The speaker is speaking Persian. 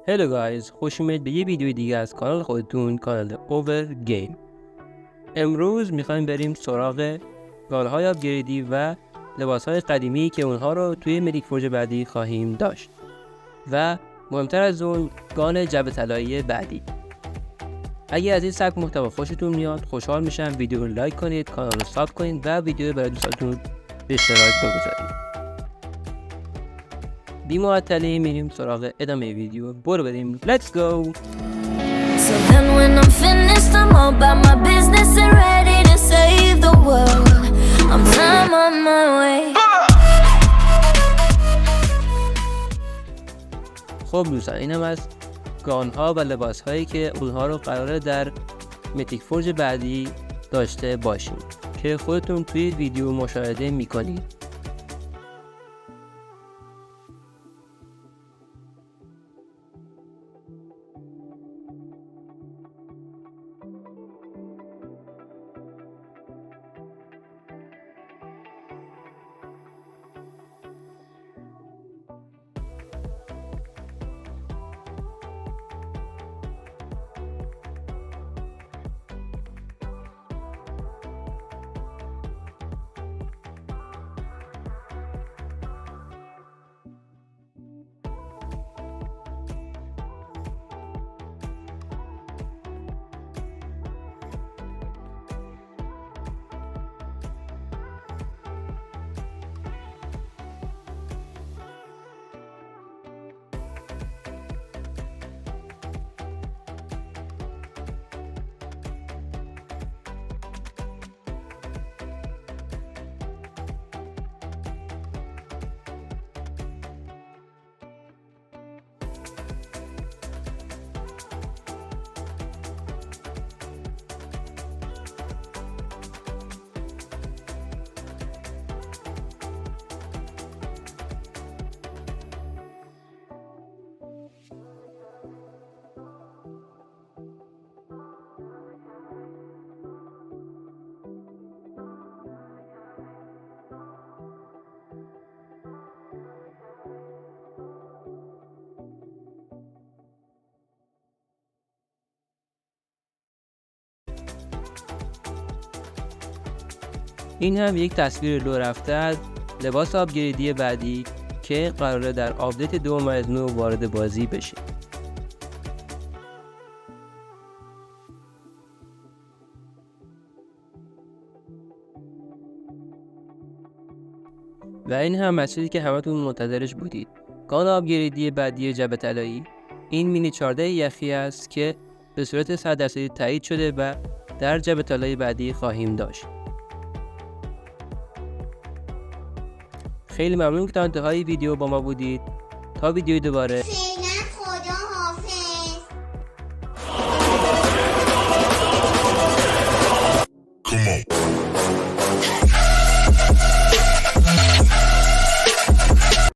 هلو گایز، خوش اومد به یه ویدیو دیگه از کانال خودتون، کانال اوور گیم. امروز میخوایم بریم سراغ گان‌های آپگریدی و لباس‌های قدیمی که اونها رو توی مدیک فورج بعدی خواهیم داشت و مهمتر از اون گان جعبه طلایی بعدی. اگه از این سبک محتوا خوشتون میاد خوشحال میشم ویدیو رو لایک کنید، کانال رو ساب کنید و ویدیو برای دوستاتون به اشتراک بگذارید. بی معطلی میریم سراغ ادامه ویدیو. برو بریم. Let's go. So then when I'm finished, I'm all about my business and ready to save the world. I'm on my way. خب دوستان، اینم از گان ها و لباس هایی که اونها رو قراره در مدیک فورج بعدی داشته باشیم که خودتون توی ویدیو مشاهده میکنید. این هم یک تصویر لو رفته از لباس آپگریدی بعدی که قراره در آپدیت 2.9 وارد بازی بشه. و این هم چیزی که همتون منتظرش بودید، گان آپگریدی بعدی جعبه طلایی. این مینی 14 یخی است که به صورت 100% تایید شده و در جعبه طلایی بعدی خواهیم داشت. خیلی ممنون که تا انتهای ویدیو با ما بودید. تا ویدیوی دوباره.